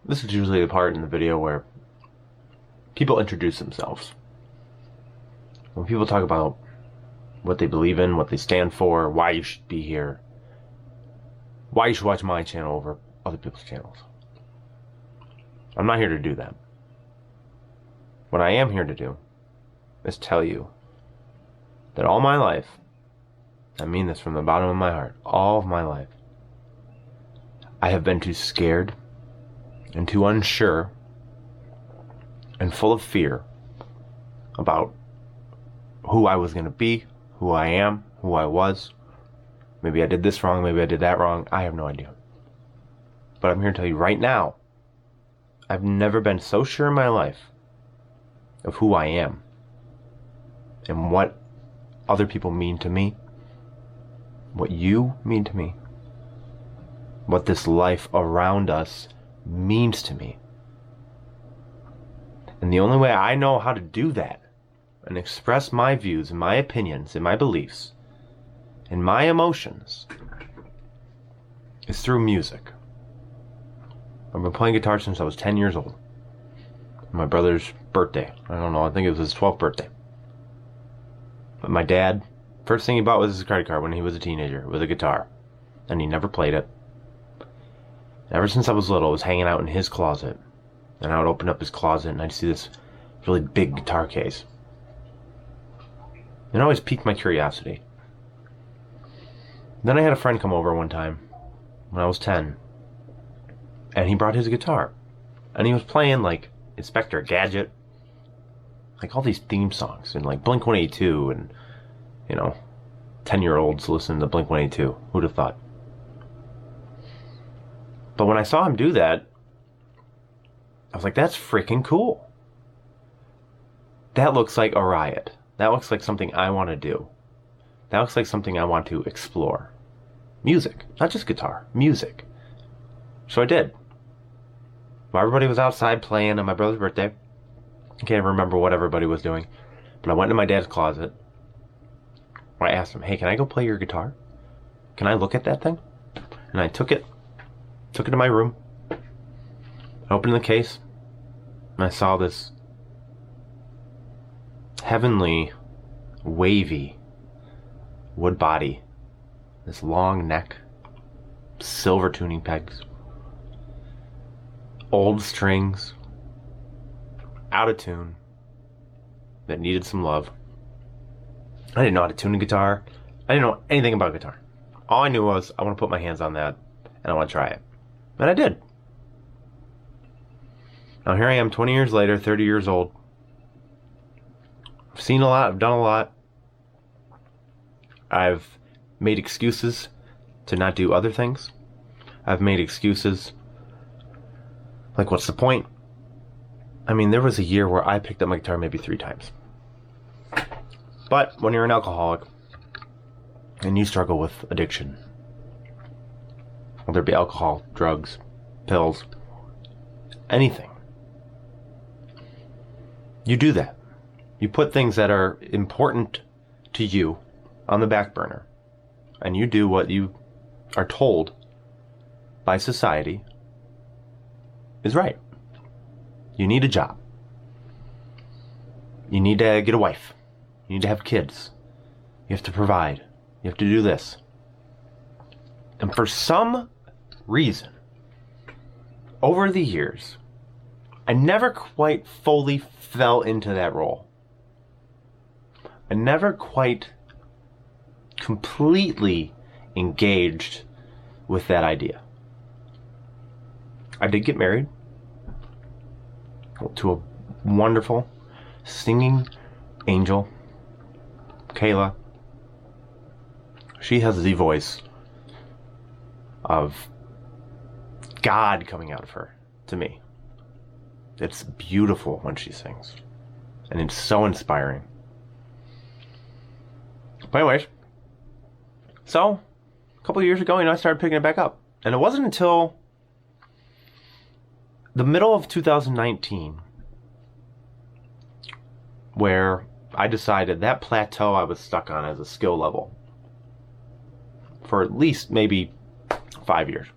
This is usually the part in the video where people introduce themselves. When people talk about what they believe in, what they stand for, why you should be here, why you should watch my channel over other people's channels. I'm not here to do that. What I am here to do is tell you that all my life, I mean this from the bottom of my heart, all of my life, I have been too scared and too unsure and full of fear about who I was going to be, who I am, who I was. Maybe I did this wrong, maybe I did that wrong. I have no idea. But I'm here to tell you right now, I've never been so sure in my life of who I am and what other people mean to me, what you mean to me, what this life around us means to me. And the only way I know how to do that and express my views and my opinions and my beliefs and my emotions is through music. I've been playing guitar since I was 10 years old. My brother's birthday. I don't know, I think it was his 12th birthday. But my dad, first thing he bought was his credit card when he was a teenager, with a guitar. And he never played it. Ever since I was little, I was hanging out in his closet. And I would open up his closet and I'd see this really big guitar case. It always piqued my curiosity. Then I had a friend come over one time when I was 10. And he brought his guitar. And he was playing like Inspector Gadget. Like all these theme songs and like Blink-182 and, 10-year-olds listening to Blink-182. Who'd have thought? But when I saw him do that, I was like, that's freaking cool. That looks like a riot. That looks like something I want to do. That looks like something I want to explore. Music, not just guitar, music. So I did. While everybody was outside playing on my brother's birthday, I can't remember what everybody was doing, but I went into my dad's closet. I asked him, hey, can I go play your guitar? Can I look at that thing? And I took it to my room. I opened the case, and I saw this heavenly, wavy wood body, this long neck, silver tuning pegs, old strings, out of tune, that needed some love. I didn't know how to tune a guitar. I didn't know anything about guitar. All I knew was I want to put my hands on that and I want to try it. And I did. Now here I am 20 years later, 30 years old. I've seen a lot, I've done a lot. I've made excuses to not do other things. I've made excuses like, what's the point? I mean, there was a year where I picked up my guitar maybe 3 times. But when you're an alcoholic and you struggle with addiction, whether it be alcohol, drugs, pills, anything, you do that. You put things that are important to you on the back burner, and you do what you are told by society is right. You need a job. You need to get a wife. You need to have kids. You have to provide. You have to do this. And for some reason, over the years, I never quite fully fell into that role. I never quite completely engaged with that idea. I did get married to a wonderful singing angel, Kayla. She has the voice of God coming out of her to me. It's beautiful when she sings, and it's so inspiring. But anyways, so a couple of years ago, I started picking it back up, and it wasn't until the middle of 2019 where I decided that plateau I was stuck on as a skill level for at least maybe 5 years.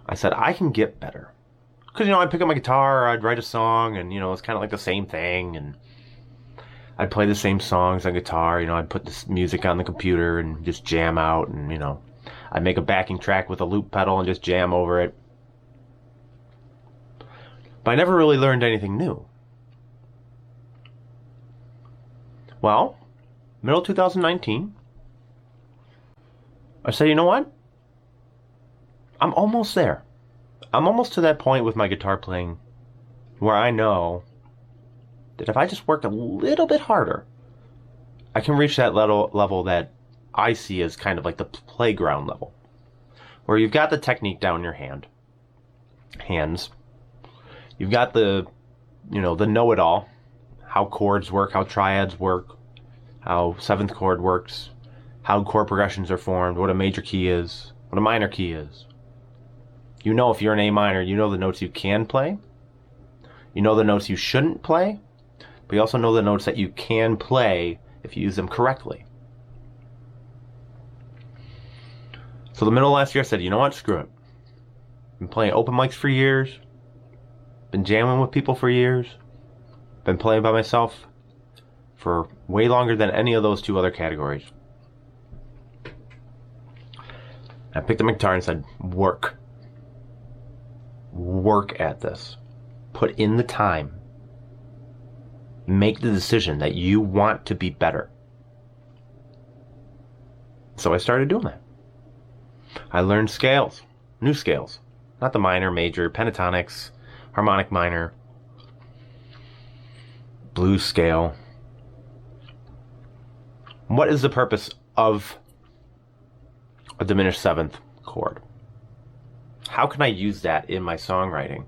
I said, I can get better. Because, I'd pick up my guitar, I'd write a song, and, it's kind of like the same thing, and I'd play the same songs on guitar, I'd put this music on the computer and just jam out, and, I'd make a backing track with a loop pedal and just jam over it. But I never really learned anything new. Well, middle 2019, I said, you know what? I'm almost there. I'm almost to that point with my guitar playing where I know that if I just work a little bit harder, I can reach that level that I see as kind of like the playground level, where you've got the technique down your hands. You've got the know-it-all, how chords work, how triads work, how seventh chord works, how chord progressions are formed, what a major key is, what a minor key is. If you're an A minor, you know the notes you can play. You know the notes you shouldn't play, but you also know the notes that you can play if you use them correctly. So the middle of last year I said, you know what, screw it. Been playing open mics for years. Been jamming with people for years. Been playing by myself for way longer than any of those two other categories. I picked up my guitar and said, work. Work at this. Put in the time. Make the decision that you want to be better. So I started doing that. I learned scales. New scales. Not the minor, major, pentatonics, harmonic minor, blues scale. What is the purpose of a diminished seventh chord? How can I use that in my songwriting,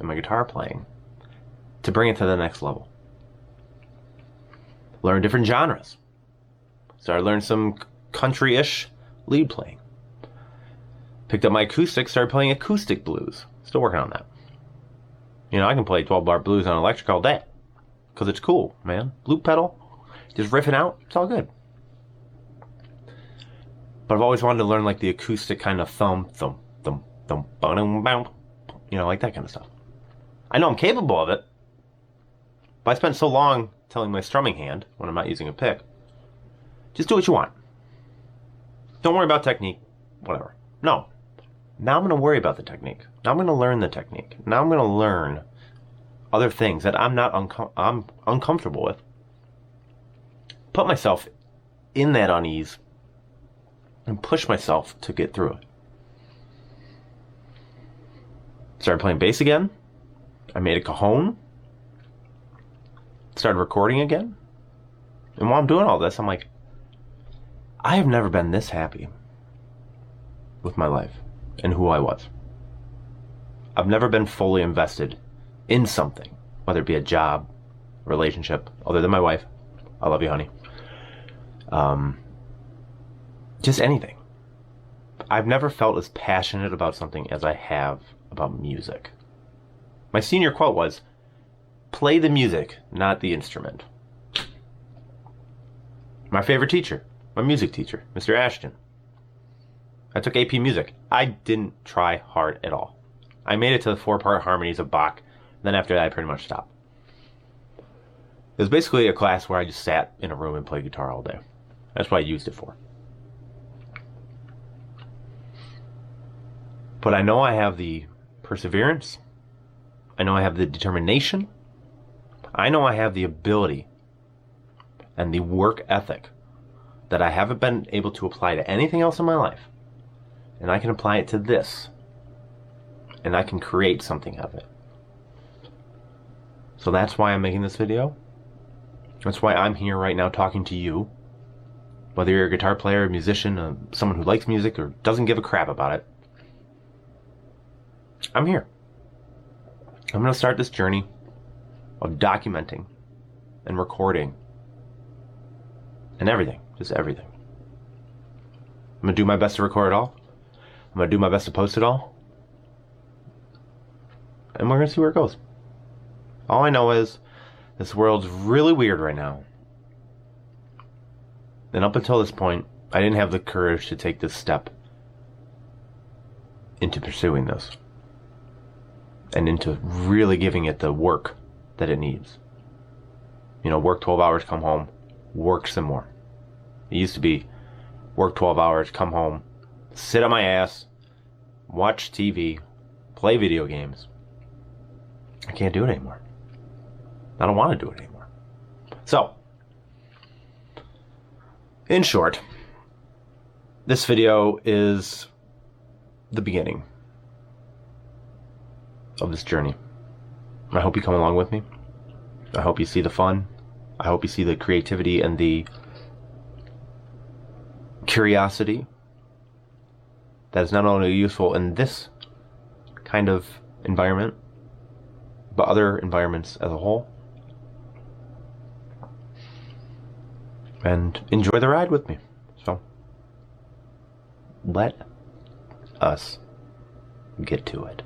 in my guitar playing, to bring it to the next level? Learn different genres. Started learning some country-ish lead playing. Picked up my acoustic, started playing acoustic blues. Still working on that. I can play 12-bar blues on electric all day. Because it's cool, man. Loop pedal, just riffing out, it's all good. But I've always wanted to learn like the acoustic kind of thump, like that kind of stuff. I know I'm capable of it, but I spent so long telling my strumming hand when I'm not using a pick, just do what you want. Don't worry about technique, whatever. No. Now I'm going to worry about the technique. Now I'm going to learn the technique. Now I'm going to learn other things that I'm uncomfortable with. Put myself in that unease and push myself to get through it. Started playing bass again. I made a cajon. Started recording again. And while I'm doing all this, I'm like, I have never been this happy with my life and who I was. I've never been fully invested in something, whether it be a job, relationship, other than my wife. I love you, honey. Just anything. I've never felt as passionate about something as I have about music. My senior quote was, play the music, not the instrument. My favorite teacher, my music teacher, Mr. Ashton. I took AP Music. I didn't try hard at all. I made it to the 4-part harmonies of Bach. Then after that, I pretty much stopped. It was basically a class where I just sat in a room and played guitar all day. That's what I used it for. But I know I have the perseverance. I know I have the determination. I know I have the ability and the work ethic that I haven't been able to apply to anything else in my life. And I can apply it to this. And I can create something of it. So that's why I'm making this video. That's why I'm here right now talking to you. Whether you're a guitar player, a musician, someone who likes music or doesn't give a crap about it. I'm here. I'm going to start this journey of documenting and recording and everything. Just everything. I'm going to do my best to record it all. I'm going to do my best to post it all. And we're going to see where it goes. All I know is this world's really weird right now. And up until this point, I didn't have the courage to take this step into pursuing this and into really giving it the work that it needs. Work 12 hours, come home, work some more. It used to be work 12 hours, come home, sit on my ass, watch TV, play video games. I can't do it anymore. I don't want to do it anymore. So, in short, this video is the beginning of this journey. I hope you come along with me. I hope you see the fun. I hope you see the creativity and the curiosity that is not only useful in this kind of environment, but other environments as a whole. And enjoy the ride with me. So, let us get to it.